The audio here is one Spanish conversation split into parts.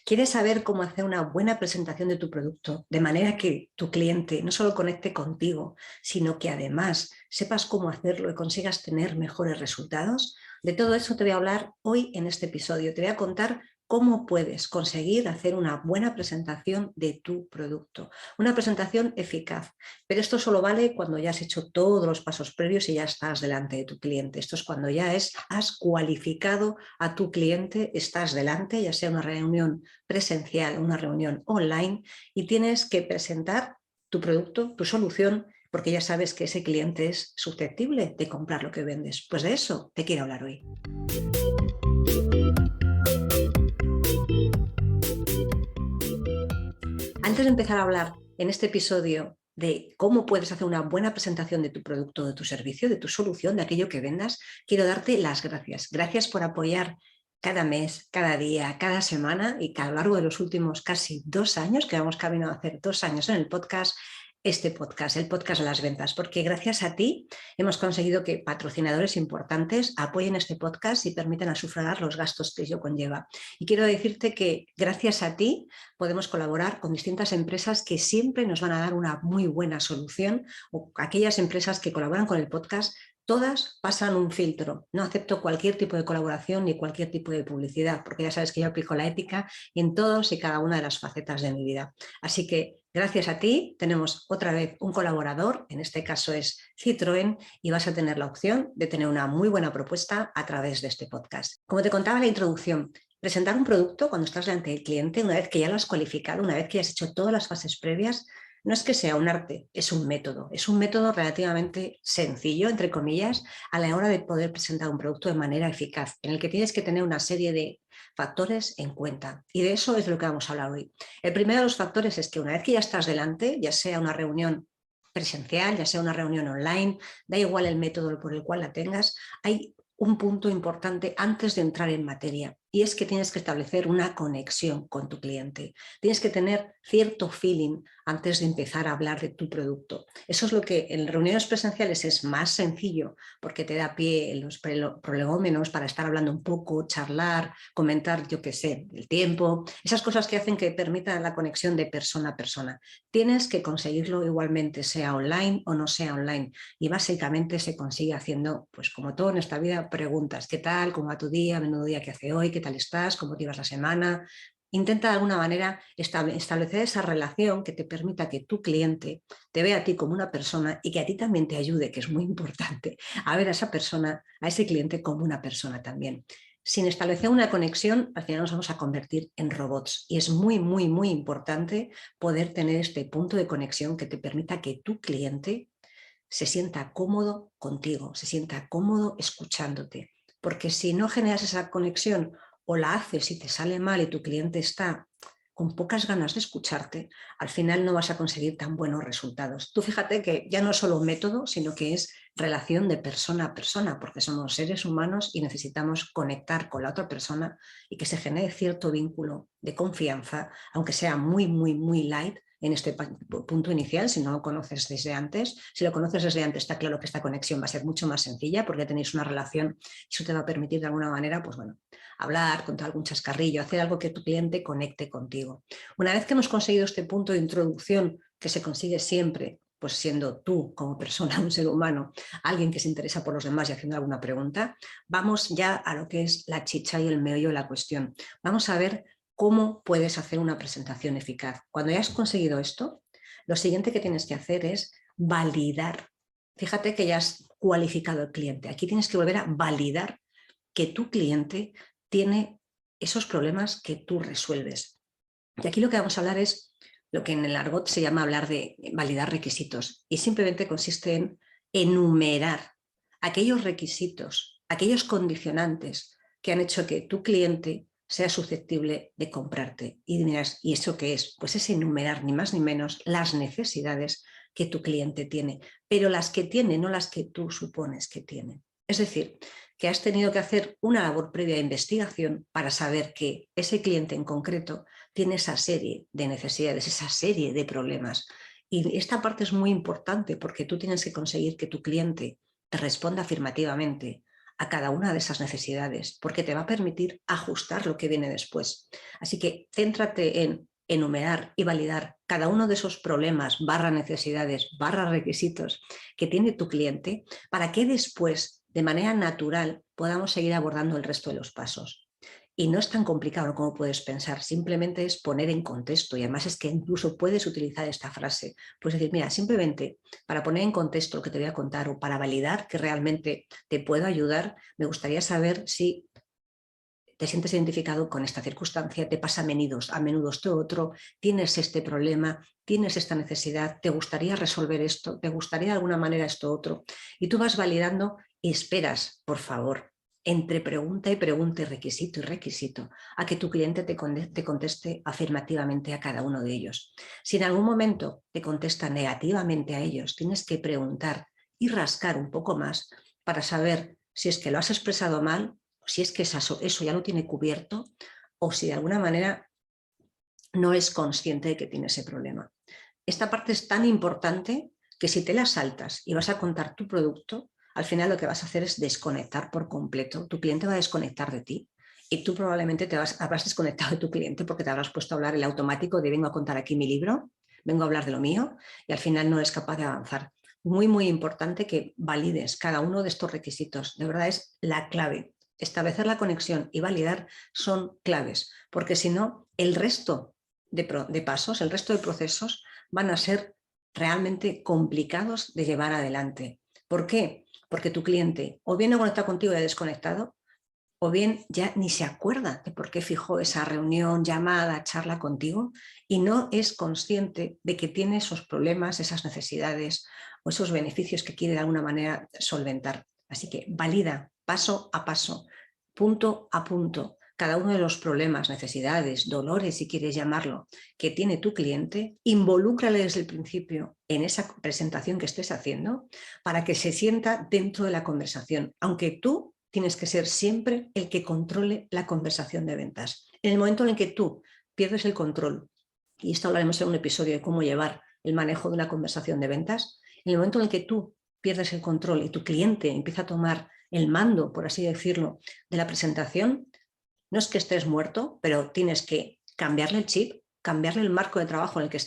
¿Quieres saber cómo hacer una buena presentación de tu producto de manera que tu cliente no solo conecte contigo, sino que además sepas cómo hacerlo y consigas tener mejores resultados? De todo eso te voy a hablar hoy en este episodio. Te voy a contar cómo puedes conseguir hacer una buena presentación de tu producto, una presentación eficaz. Pero esto solo vale cuando ya has hecho todos los pasos previos y ya estás delante de tu cliente. Esto es cuando ya has cualificado a tu cliente, estás delante, ya sea una reunión presencial, una reunión online, y tienes que presentar tu producto, tu solución, porque ya sabes que ese cliente es susceptible de comprar lo que vendes. Pues de eso te quiero hablar hoy. Antes de empezar a hablar en este episodio de cómo puedes hacer una buena presentación de tu producto, de tu servicio, de tu solución, de aquello que vendas, quiero darte las gracias. Gracias por apoyar cada mes, cada día, cada semana y a lo largo de los últimos casi 2 años, que vamos camino a hacer 2 años en el podcast, el podcast de las ventas, porque gracias a ti hemos conseguido que patrocinadores importantes apoyen este podcast y permitan sufragar los gastos que ello conlleva. Y quiero decirte que gracias a ti podemos colaborar con distintas empresas que siempre nos van a dar una muy buena solución, o aquellas empresas que colaboran con el podcast. Todas pasan un filtro. No acepto cualquier tipo de colaboración ni cualquier tipo de publicidad, porque ya sabes que yo aplico la ética en todos y cada una de las facetas de mi vida. Así que gracias a ti tenemos otra vez un colaborador, en este caso es Citroën, y vas a tener la opción de tener una muy buena propuesta a través de este podcast. Como te contaba en la introducción, presentar un producto cuando estás delante del cliente, una vez que ya lo has cualificado, una vez que ya has hecho todas las fases previas, no es que sea un arte, es un método relativamente sencillo, entre comillas, a la hora de poder presentar un producto de manera eficaz, en el que tienes que tener una serie de factores en cuenta. Y de eso es de lo que vamos a hablar hoy. El primero de los factores es que una vez que ya estás delante, ya sea una reunión presencial, ya sea una reunión online, da igual el método por el cual la tengas, hay un punto importante antes de entrar en materia, y es que tienes que establecer una conexión con tu cliente. Tienes que tener cierto feeling antes de empezar a hablar de tu producto. Eso es lo que en reuniones presenciales es más sencillo, porque te da pie en los prolegómenos para estar hablando un poco, charlar, comentar, yo qué sé, el tiempo, esas cosas que hacen que permitan la conexión de persona a persona. Tienes que conseguirlo igualmente, sea online o no sea online, y básicamente se consigue haciendo, pues como todo en esta vida, preguntas. ¿Qué tal? ¿Cómo va tu día? ¿Menudo día que hace hoy? ¿Qué tal estás? ¿Cómo te llevas la semana? Intenta de alguna manera establecer esa relación que te permita que tu cliente te vea a ti como una persona y que a ti también te ayude, que es muy importante, a ver a esa persona, a ese cliente como una persona también. Sin establecer una conexión, al final nos vamos a convertir en robots, y es muy, muy, muy importante poder tener este punto de conexión que te permita que tu cliente se sienta cómodo contigo, se sienta cómodo escuchándote. Porque si no generas esa conexión o la haces y te sale mal y tu cliente está con pocas ganas de escucharte, al final no vas a conseguir tan buenos resultados. Tú fíjate que ya no es solo un método, sino que es relación de persona a persona, porque somos seres humanos y necesitamos conectar con la otra persona y que se genere cierto vínculo de confianza, aunque sea muy, muy, muy light, en este punto inicial, si no lo conoces desde antes. Si lo conoces desde antes, está claro que esta conexión va a ser mucho más sencilla, porque tenéis una relación y eso te va a permitir de alguna manera, pues bueno, hablar, contar algún chascarrillo, hacer algo que tu cliente conecte contigo. Una vez que hemos conseguido este punto de introducción, que se consigue siempre, pues siendo tú como persona, un ser humano, alguien que se interesa por los demás y haciendo alguna pregunta, vamos ya a lo que es la chicha y el meollo de la cuestión. Vamos a ver cómo puedes hacer una presentación eficaz. Cuando ya has conseguido esto, lo siguiente que tienes que hacer es validar. Fíjate que ya has cualificado al cliente. Aquí tienes que volver a validar que tu cliente tiene esos problemas que tú resuelves. Y aquí lo que vamos a hablar es lo que en el argot se llama hablar de validar requisitos, y simplemente consiste en enumerar aquellos requisitos, aquellos condicionantes que han hecho que tu cliente sea susceptible de comprarte. Y dirás, ¿y eso qué es? Pues es enumerar ni más ni menos las necesidades que tu cliente tiene, pero las que tiene, no las que tú supones que tiene. Es decir, que has tenido que hacer una labor previa de investigación para saber que ese cliente en concreto tiene esa serie de necesidades, esa serie de problemas. Y esta parte es muy importante, porque tú tienes que conseguir que tu cliente te responda afirmativamente a cada una de esas necesidades, porque te va a permitir ajustar lo que viene después. Así que céntrate en enumerar y validar cada uno de esos problemas, necesidades, requisitos que tiene tu cliente, para que después, de manera natural, podamos seguir abordando el resto de los pasos. Y no es tan complicado como puedes pensar, simplemente es poner en contexto, y además es que incluso puedes utilizar esta frase. Puedes decir, mira, simplemente para poner en contexto lo que te voy a contar o para validar que realmente te puedo ayudar, me gustaría saber si te sientes identificado con esta circunstancia, te pasa a menudo esto otro, tienes este problema, tienes esta necesidad, te gustaría resolver esto, te gustaría de alguna manera esto otro. Y tú vas validando y esperas, por favor, entre pregunta y pregunta y requisito, a que tu cliente te conteste afirmativamente a cada uno de ellos. Si en algún momento te contesta negativamente a ellos, tienes que preguntar y rascar un poco más para saber si es que lo has expresado mal, si es que eso ya lo tiene cubierto o si de alguna manera no es consciente de que tiene ese problema. Esta parte es tan importante que si te la saltas y vas a contar tu producto, al final lo que vas a hacer es desconectar por completo. Tu cliente va a desconectar de ti y tú probablemente habrás desconectado de tu cliente porque te habrás puesto a hablar el automático de vengo a contar aquí mi libro, vengo a hablar de lo mío y al final no eres capaz de avanzar. Muy, muy importante que valides cada uno de estos requisitos. De verdad es la clave. Establecer la conexión y validar son claves, porque si no, el resto de pasos, el resto de procesos van a ser realmente complicados de llevar adelante. ¿Por qué? Porque tu cliente o bien no conecta contigo y ha desconectado, o bien ya ni se acuerda de por qué fijó esa reunión, llamada, charla contigo y no es consciente de que tiene esos problemas, esas necesidades o esos beneficios que quiere de alguna manera solventar. Así que valida paso a paso, punto a punto, cada uno de los problemas, necesidades, dolores, si quieres llamarlo, que tiene tu cliente, involúcrale desde el principio en esa presentación que estés haciendo para que se sienta dentro de la conversación, aunque tú tienes que ser siempre el que controle la conversación de ventas. En el momento en el que tú pierdes el control, y esto hablaremos en un episodio de cómo llevar el manejo de una conversación de ventas, en el momento en el que tú pierdes el control y tu cliente empieza a tomar el mando, por así decirlo, de la presentación, no es que estés muerto, pero tienes que cambiarle el chip, cambiarle el marco de trabajo en el que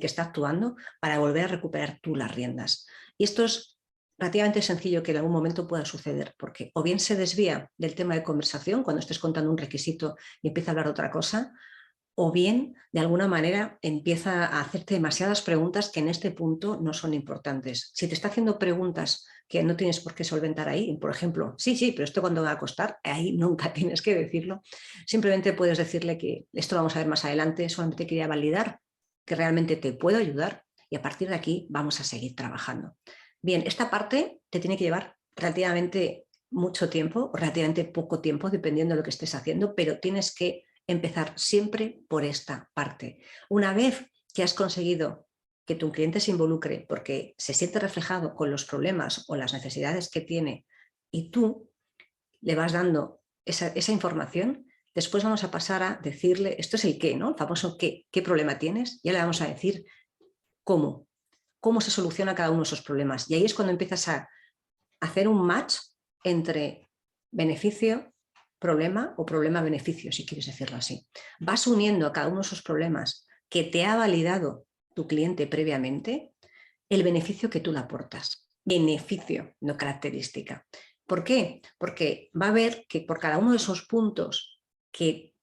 está actuando para volver a recuperar tú las riendas. Y esto es relativamente sencillo que en algún momento pueda suceder, porque o bien se desvía del tema de conversación cuando estés contando un requisito y empieza a hablar de otra cosa, o bien de alguna manera empieza a hacerte demasiadas preguntas que en este punto no son importantes. Si te está haciendo preguntas que no tienes por qué solventar ahí, por ejemplo, sí, pero esto cuándo va a costar, ahí nunca tienes que decirlo. Simplemente puedes decirle que esto lo vamos a ver más adelante, solamente quería validar que realmente te puedo ayudar y a partir de aquí vamos a seguir trabajando. Bien, esta parte te tiene que llevar relativamente mucho tiempo, relativamente poco tiempo, dependiendo de lo que estés haciendo, pero tienes que empezar siempre por esta parte. Una vez que has conseguido que tu cliente se involucre porque se siente reflejado con los problemas o las necesidades que tiene y tú le vas dando esa información, después vamos a pasar a decirle, esto es el qué, ¿no? El famoso qué problema tienes, ya le vamos a decir cómo se soluciona cada uno de esos problemas. Y ahí es cuando empiezas a hacer un match entre beneficio, problema o problema-beneficio, si quieres decirlo así. Vas uniendo a cada uno de esos problemas que te ha validado tu cliente previamente, el beneficio que tú le aportas. Beneficio, no característica. ¿Por qué? Porque va a ver que por cada uno de esos puntos que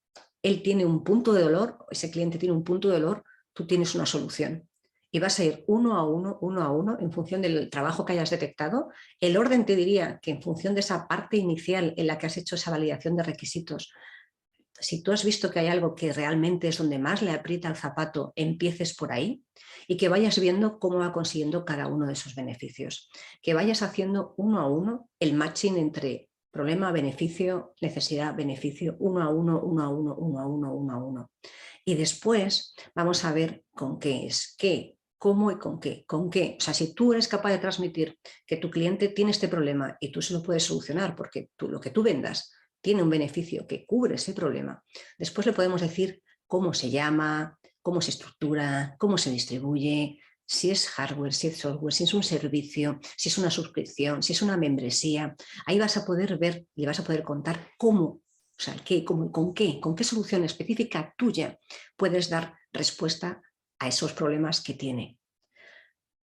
él tiene un punto de dolor, ese cliente tiene un punto de dolor, tú tienes una solución. Y vas a ir uno a uno, en función del trabajo que hayas detectado. El orden te diría que en función de esa parte inicial en la que has hecho esa validación de requisitos, si tú has visto que hay algo que realmente es donde más le aprieta el zapato, empieces por ahí y que vayas viendo cómo va consiguiendo cada uno de esos beneficios. Que vayas haciendo uno a uno el matching entre problema, beneficio, necesidad, beneficio, uno a uno, uno a uno, uno a uno, uno a uno. Y después vamos a ver con qué es, qué, cómo y con qué. Con qué. O sea, si tú eres capaz de transmitir que tu cliente tiene este problema y tú se lo puedes solucionar porque lo que tú vendas tiene un beneficio que cubre ese problema, después le podemos decir cómo se llama, cómo se estructura, cómo se distribuye, si es hardware, si es software, si es un servicio, si es una suscripción, si es una membresía. Ahí vas a poder ver y vas a poder contar cómo, o sea, con qué solución específica tuya puedes dar respuesta a esos problemas que tiene.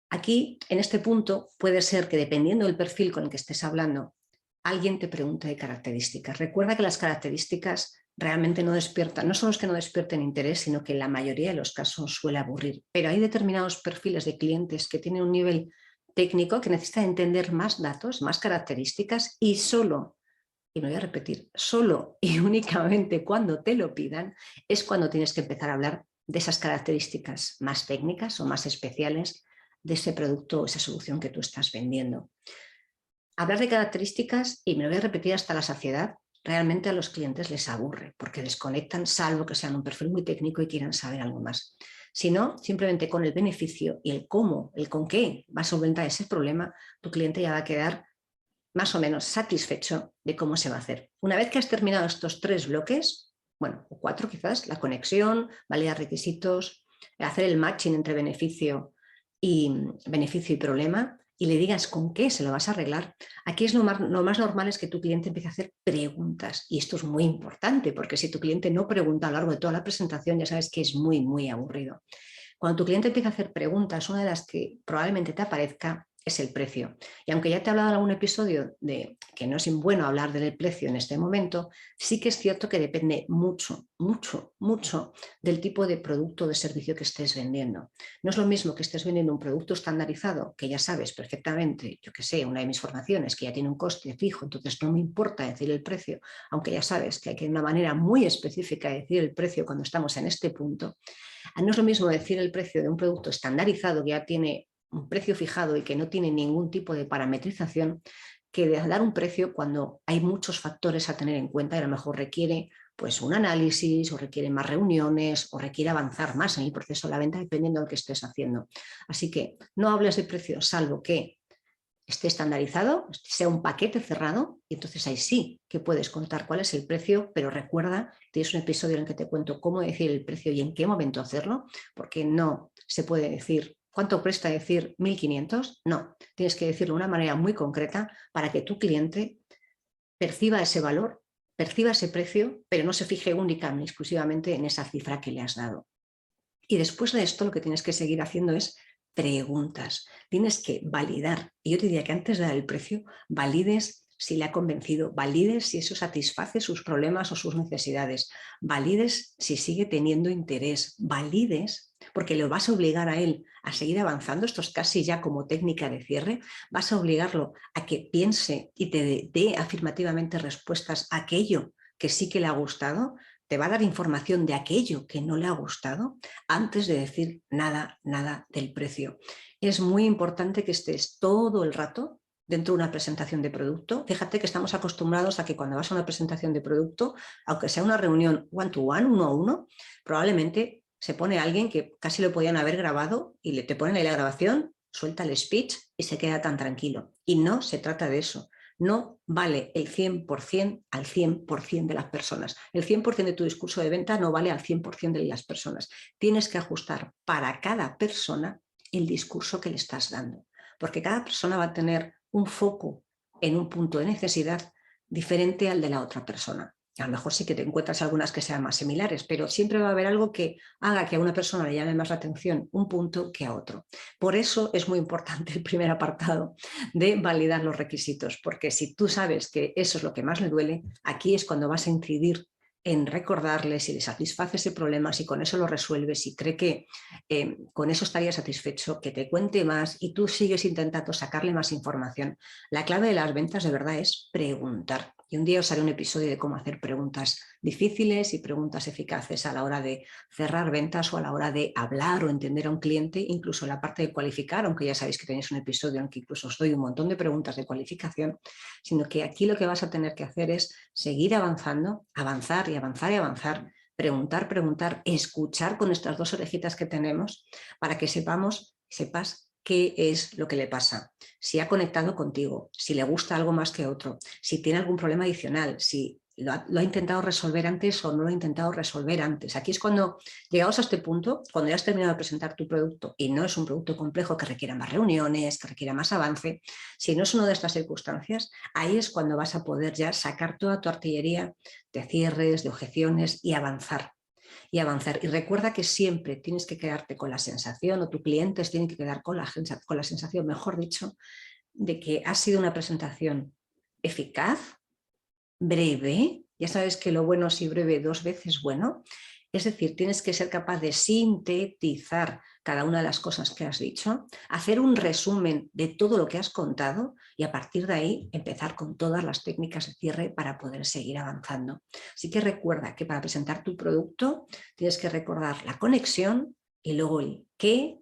Aquí, en este punto, puede ser que dependiendo del perfil con el que estés hablando, alguien te pregunte de características. Recuerda que las características realmente no despiertan, no son los que no despierten interés, sino que en la mayoría de los casos suele aburrir. Pero hay determinados perfiles de clientes que tienen un nivel técnico que necesita entender más datos, más características y solo, y me voy a repetir, solo y únicamente cuando te lo pidan es cuando tienes que empezar a hablar de esas características más técnicas o más especiales de ese producto o esa solución que tú estás vendiendo. Hablar de características, y me lo voy a repetir hasta la saciedad, realmente a los clientes les aburre porque desconectan, salvo que sean un perfil muy técnico y quieran saber algo más. Si no, simplemente con el beneficio y el cómo, el con qué va a solventar ese problema, tu cliente ya va a quedar más o menos satisfecho de cómo se va a hacer. Una vez que has terminado estos 3 bloques, bueno, o 4 quizás, la conexión, validar requisitos, hacer el matching entre beneficio y problema, y le digas con qué se lo vas a arreglar, aquí es lo más normal es que tu cliente empiece a hacer preguntas. Y esto es muy importante, porque si tu cliente no pregunta a lo largo de toda la presentación, ya sabes que es muy, muy aburrido. Cuando tu cliente empieza a hacer preguntas, una de las que probablemente te aparezca es el precio. Y aunque ya te he hablado en algún episodio de que no es bueno hablar del precio en este momento, sí que es cierto que depende mucho, mucho, mucho del tipo de producto o de servicio que estés vendiendo. No es lo mismo que estés vendiendo un producto estandarizado, que ya sabes perfectamente, yo que sé, una de mis formaciones que ya tiene un coste fijo, entonces no me importa decir el precio, aunque ya sabes que hay una manera muy específica de decir el precio cuando estamos en este punto. No es lo mismo decir el precio de un producto estandarizado que ya tiene un precio fijado y que no tiene ningún tipo de parametrización, que de dar un precio cuando hay muchos factores a tener en cuenta y a lo mejor requiere pues un análisis o requiere más reuniones o requiere avanzar más en el proceso de la venta dependiendo de lo que estés haciendo. Así que no hables de precio salvo que esté estandarizado, sea un paquete cerrado, y entonces ahí sí que puedes contar cuál es el precio, pero recuerda, tienes un episodio en el que te cuento cómo decir el precio y en qué momento hacerlo, porque no se puede decir cuánto presta decir 1.500, no, tienes que decirlo de una manera muy concreta para que tu cliente perciba ese valor, perciba ese precio, pero no se fije única ni exclusivamente en esa cifra que le has dado. Y después de esto lo que tienes que seguir haciendo es preguntas. Tienes que validar. Y yo te diría que antes de dar el precio, valides si le ha convencido, valides si eso satisface sus problemas o sus necesidades, valides si sigue teniendo interés, valides, porque lo vas a obligar a él a seguir avanzando, esto es casi ya como técnica de cierre, vas a obligarlo a que piense y te dé afirmativamente respuestas a aquello que sí que le ha gustado, te va a dar información de aquello que no le ha gustado antes de decir nada del precio. Es muy importante que estés todo el rato dentro de una presentación de producto. Fíjate que estamos acostumbrados a que cuando vas a una presentación de producto, aunque sea una reunión one-to-one, uno a uno, probablemente se pone alguien que casi lo podían haber grabado y te ponen ahí la grabación, suelta el speech y se queda tan tranquilo. Y no se trata de eso. No vale el 100% al 100% de las personas. El 100% de tu discurso de venta no vale al 100% de las personas. Tienes que ajustar para cada persona el discurso que le estás dando, porque cada persona va a tener un foco en un punto de necesidad diferente al de la otra persona. A lo mejor sí que te encuentras algunas que sean más similares, pero siempre va a haber algo que haga que a una persona le llame más la atención un punto que a otro. Por eso es muy importante el primer apartado de validar los requisitos, porque si tú sabes que eso es lo que más le duele, aquí es cuando vas a incidir en recordarle si le satisface ese problema, si con eso lo resuelve, si cree que con eso estaría satisfecho, que te cuente más y tú sigues intentando sacarle más información. La clave de las ventas de verdad es preguntar. Y un día os haré un episodio de cómo hacer preguntas difíciles y preguntas eficaces a la hora de cerrar ventas o a la hora de hablar o entender a un cliente, incluso la parte de cualificar, aunque ya sabéis que tenéis un episodio en el que incluso os doy un montón de preguntas de cualificación, sino que aquí lo que vas a tener que hacer es seguir avanzando, avanzar y avanzar y avanzar, preguntar, escuchar con estas dos orejitas que tenemos para que sepas qué es lo que le pasa, si ha conectado contigo, si le gusta algo más que otro, si tiene algún problema adicional, si lo ha intentado resolver antes o no lo ha intentado resolver antes. Aquí es cuando, llegados a este punto, cuando ya has terminado de presentar tu producto y no es un producto complejo que requiera más reuniones, que requiera más avance, si no es una de estas circunstancias, ahí es cuando vas a poder ya sacar toda tu artillería de cierres, de objeciones y avanzar. Y avanzar. Y recuerda que siempre tienes que quedarte con la sensación, o tus clientes tienen que quedar con la sensación, mejor dicho, de que ha sido una presentación eficaz, breve. Ya sabes que lo bueno si breve 2 veces bueno. Es decir, tienes que ser capaz de sintetizar cada una de las cosas que has dicho, hacer un resumen de todo lo que has contado y a partir de ahí empezar con todas las técnicas de cierre para poder seguir avanzando. Así que recuerda que para presentar tu producto tienes que recordar la conexión y luego el qué,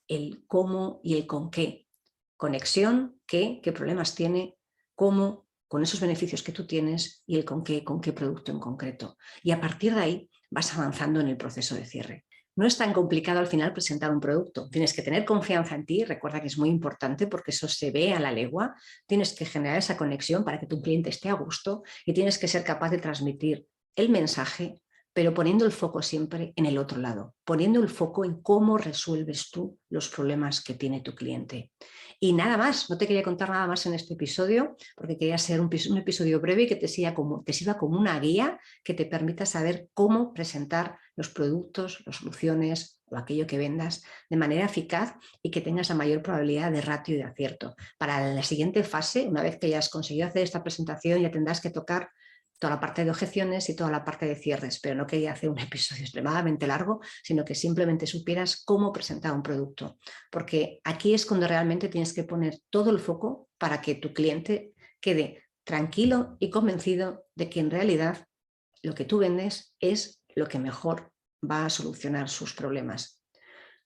el cómo y el con qué. Conexión, qué problemas tiene, cómo, con esos beneficios que tú tienes y el con qué producto en concreto. Y a partir de ahí vas avanzando en el proceso de cierre. No es tan complicado al final presentar un producto. Tienes que tener confianza en ti, recuerda que es muy importante porque eso se ve a la legua. Tienes que generar esa conexión para que tu cliente esté a gusto y tienes que ser capaz de transmitir el mensaje, pero poniendo el foco siempre en el otro lado, poniendo el foco en cómo resuelves tú los problemas que tiene tu cliente. Y nada más, no te quería contar nada más en este episodio, porque quería ser un episodio breve y que te sirva como una guía que te permita saber cómo presentar los productos, las soluciones o aquello que vendas de manera eficaz y que tengas la mayor probabilidad de ratio y de acierto. Para la siguiente fase, una vez que hayas conseguido hacer esta presentación, ya tendrás que tocar toda la parte de objeciones y toda la parte de cierres, pero no quería hacer un episodio extremadamente largo, sino que simplemente supieras cómo presentar un producto, porque aquí es cuando realmente tienes que poner todo el foco para que tu cliente quede tranquilo y convencido de que en realidad lo que tú vendes es lo que mejor va a solucionar sus problemas.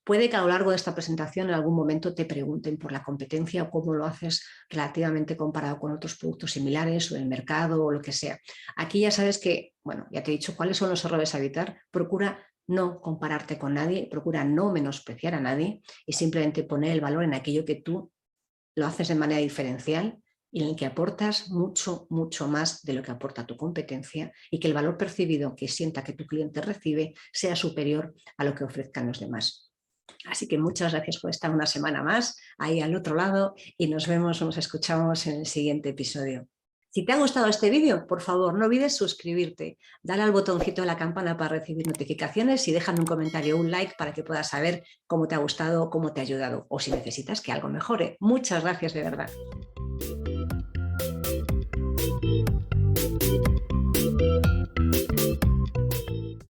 Puede que a lo largo de esta presentación en algún momento te pregunten por la competencia o cómo lo haces relativamente comparado con otros productos similares o el mercado o lo que sea. Aquí ya sabes que, bueno, ya te he dicho cuáles son los errores a evitar. Procura no compararte con nadie, procura no menospreciar a nadie y simplemente poner el valor en aquello que tú lo haces de manera diferencial y en el que aportas mucho, mucho más de lo que aporta tu competencia y que el valor percibido que sienta que tu cliente recibe sea superior a lo que ofrezcan los demás. Así que muchas gracias por estar una semana más ahí al otro lado y nos vemos o nos escuchamos en el siguiente episodio. Si te ha gustado este vídeo, por favor, no olvides suscribirte, dale al botoncito de la campana para recibir notificaciones y déjame un comentario o un like para que puedas saber cómo te ha gustado, cómo te ha ayudado o si necesitas que algo mejore. Muchas gracias de verdad.